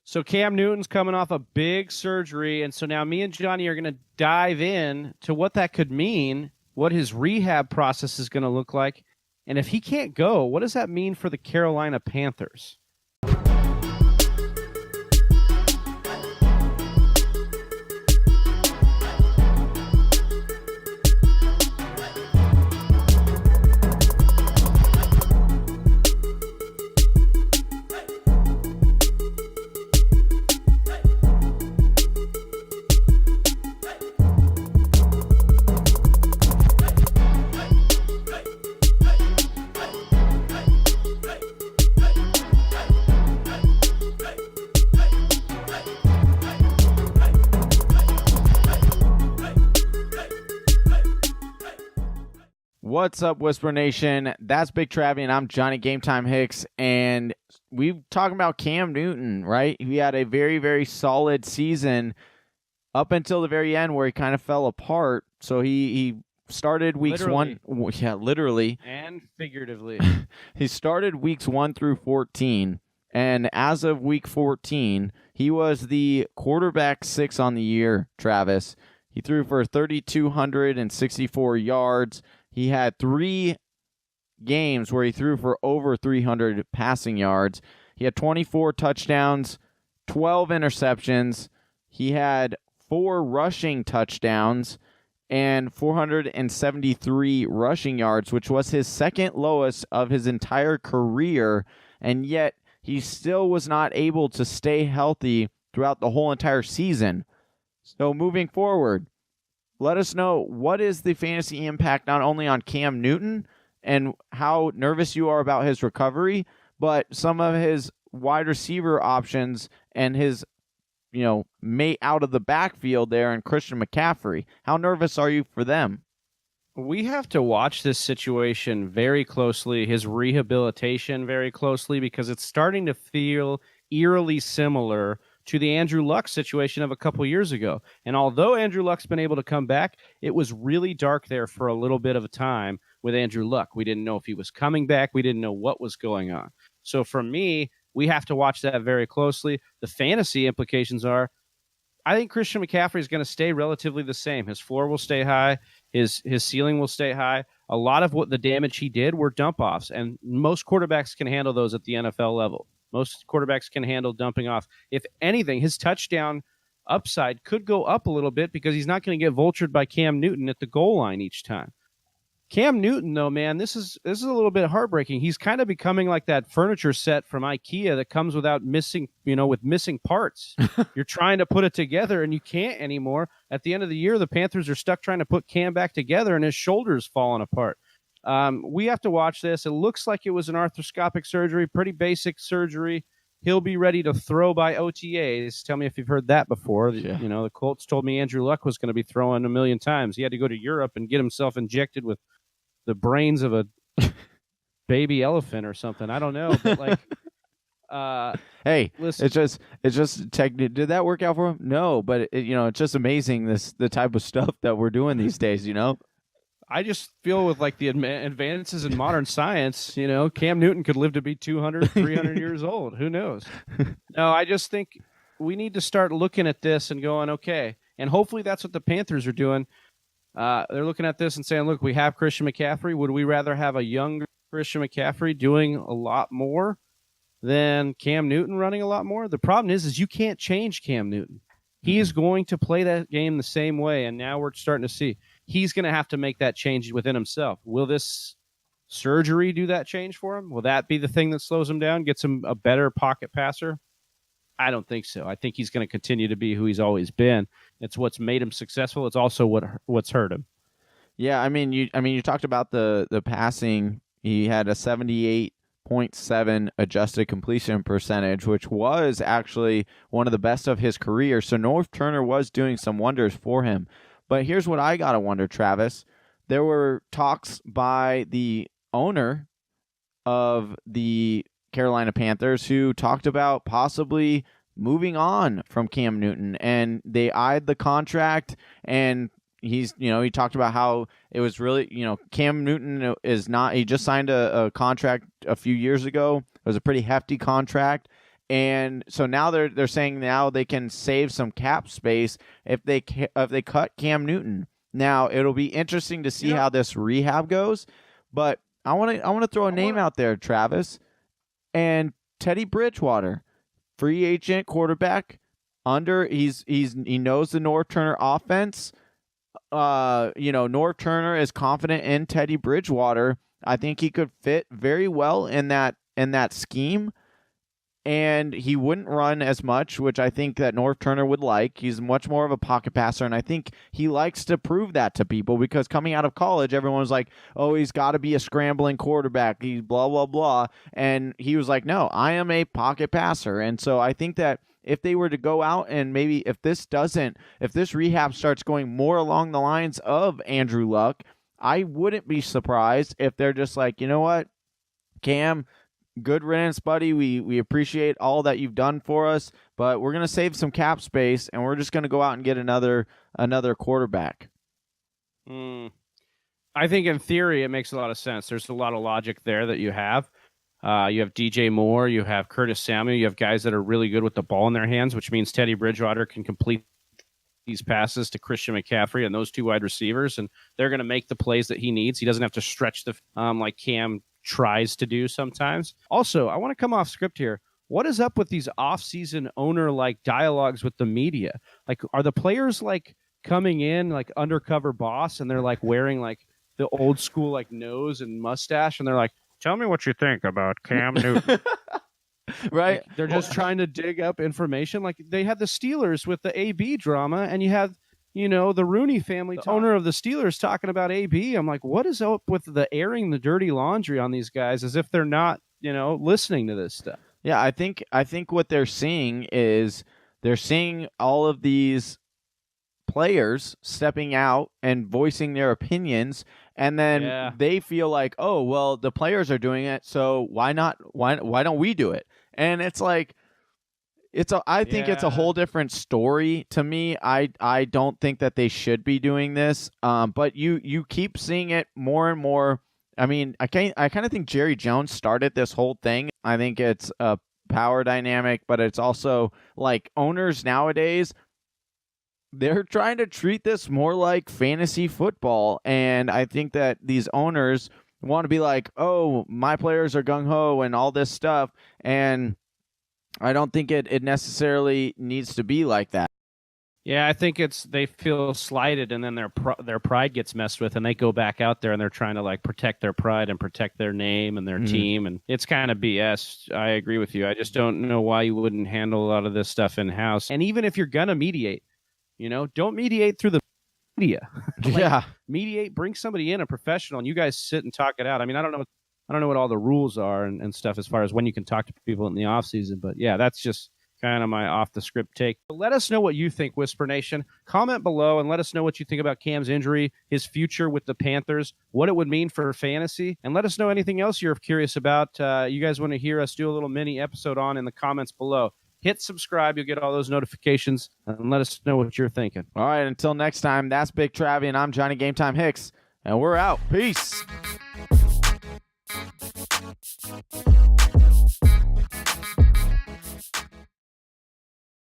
So Cam Newton's coming off a big surgery, and so now me and Johnny are going to dive in to what that could mean, what his rehab process is going to look like, and if he can't go, what does that mean for the Carolina Panthers? What's up, Whisper Nation? That's Big Travy, and I'm Johnny Game Time Hicks, and we're talking about Cam Newton, right? He had a very, very solid season up until the very end where he kind of fell apart. So he started weeks Literally. literally. And figuratively. He started weeks 1 through 14, and as of week 14, he was the quarterback 6 on the year, Travis. He threw for 3,264 yards. He had 3 games where he threw for over 300 passing yards. He had 24 touchdowns, 12 interceptions. He had 4 rushing touchdowns and 473 rushing yards, which was his second lowest of his entire career. And yet he still was not able to stay healthy throughout the whole entire season. So moving forward, let us know, what is the fantasy impact not only on Cam Newton and how nervous you are about his recovery, but some of his wide receiver options and his, mate out of the backfield there and Christian McCaffrey. How nervous are you for them? We have to watch this situation very closely, his rehabilitation very closely, because it's starting to feel eerily similar to the Andrew Luck situation of a couple years ago. And although Andrew Luck's been able to come back, it was really dark there for a little bit of a time with Andrew Luck. We didn't know if he was coming back. We didn't know what was going on. So for me, we have to watch that very closely. The fantasy implications are, I think Christian McCaffrey is going to stay relatively the same. His floor will stay high. His ceiling will stay high. A lot of what the damage he did were dump-offs, and most quarterbacks can handle those at the NFL level. Most quarterbacks can handle dumping off. If anything, his touchdown upside could go up a little bit because he's not going to get vultured by Cam Newton at the goal line each time. Cam Newton, though, man, this is a little bit heartbreaking. He's kind of becoming like that furniture set from IKEA that comes without missing, with missing parts. You're trying to put it together and you can't anymore. At the end of the year, the Panthers are stuck trying to put Cam back together and his shoulder's falling apart. We have to watch this. It looks like it was an arthroscopic surgery, pretty basic surgery. He'll be ready to throw by OTAs. Tell me if you've heard that before. Yeah. The Colts told me Andrew Luck was going to be throwing a million times. He had to go to Europe and get himself injected with the brains of a baby elephant or something. I don't know, but hey, listen. it's just technical. Did that work out for him? No, but it's just amazing the type of stuff that we're doing these days. I just feel with the advances in modern science, Cam Newton could live to be 200, 300 years old. Who knows? No, I just think we need to start looking at this and going, okay. And hopefully that's what the Panthers are doing. They're looking at this and saying, look, we have Christian McCaffrey. Would we rather have a younger Christian McCaffrey doing a lot more than Cam Newton running a lot more? The problem is you can't change Cam Newton. He is going to play that game the same way, and now we're starting to see he's going to have to make that change within himself. Will this surgery do that change for him? Will that be the thing that slows him down, gets him a better pocket passer? I don't think so. I think he's going to continue to be who he's always been. It's what's made him successful. It's also what's hurt him. Yeah, you talked about the passing. He had a 78.7 adjusted completion percentage, which was actually one of the best of his career. So North Turner was doing some wonders for him. But here's what I got to wonder, Travis. There were talks by the owner of the Carolina Panthers who talked about possibly moving on from Cam Newton, and they eyed the contract, and he talked about how it was really, Cam Newton is not, he just signed a contract a few years ago. It was a pretty hefty contract, And so now they're saying now they can save some cap space if they cut Cam Newton. Now it'll be interesting to see how this rehab goes, but I want to throw a name out there, Travis, and Teddy Bridgewater, free agent quarterback. He knows the North Turner offense. North Turner is confident in Teddy Bridgewater. I think he could fit very well in that scheme. And he wouldn't run as much, which I think that North Turner would like. He's much more of a pocket passer, and I think he likes to prove that to people because coming out of college, everyone was like, oh, he's got to be a scrambling quarterback. He's blah, blah, blah. And he was like, no, I am a pocket passer. And so I think that if they were to go out and maybe if this rehab starts going more along the lines of Andrew Luck, I wouldn't be surprised if they're just like, you know what, Cam, good riddance, buddy. We appreciate all that you've done for us, but we're going to save some cap space, and we're just going to go out and get another quarterback. I think in theory it makes a lot of sense. There's a lot of logic there that you have. You have DJ Moore, you have Curtis Samuel, you have guys that are really good with the ball in their hands, which means Teddy Bridgewater can complete these passes to Christian McCaffrey and those two wide receivers, and they're going to make the plays that he needs. He doesn't have to stretch the like Cam tries to do sometimes. Also, I want to come off script here. What is up with these off-season owner-like dialogues with the media? Like, are the players like coming in like undercover boss and they're like wearing like the old school like nose and mustache and they're like, tell me what you think about Cam Newton. Right? Like, they're just trying to dig up information. Like they had the Steelers with the AB drama, and you had the Rooney family, the owner of the Steelers, talking about AB. I'm like, what is up with the airing the dirty laundry on these guys as if they're not, listening to this stuff? Yeah, I think what they're seeing is they're seeing all of these players stepping out and voicing their opinions, and then they feel like, oh, well, the players are doing it, so why don't we do it? And it's like, I think it's a whole different story to me. I don't think that they should be doing this. But you keep seeing it more and more. I mean, I kind of think Jerry Jones started this whole thing. I think it's a power dynamic, but it's also like owners nowadays, they're trying to treat this more like fantasy football. And I think that these owners want to be like, oh, my players are gung-ho and all this stuff. And I don't think it necessarily needs to be like that. Yeah, I think they feel slighted, and then their pride gets messed with, and they go back out there and they're trying to like protect their pride and protect their name and their team, and it's kind of BS. I agree with you. I just don't know why you wouldn't handle a lot of this stuff in house. And even if you're gonna mediate, don't mediate through the media. Mediate, bring somebody in, a professional, and you guys sit and talk it out. I mean, I don't know what all the rules are and stuff as far as when you can talk to people in the off season, but yeah, that's just kind of my off the script take. But let us know what you think, Whisper Nation. Comment below and let us know what you think about Cam's injury, his future with the Panthers, what it would mean for fantasy, and let us know anything else you're curious about. You guys want to hear us do a little mini episode on in the comments below. Hit subscribe. You'll get all those notifications, and let us know what you're thinking. All right, until next time, that's Big Travy, and I'm Johnny Game Time Hicks, and we're out. Peace.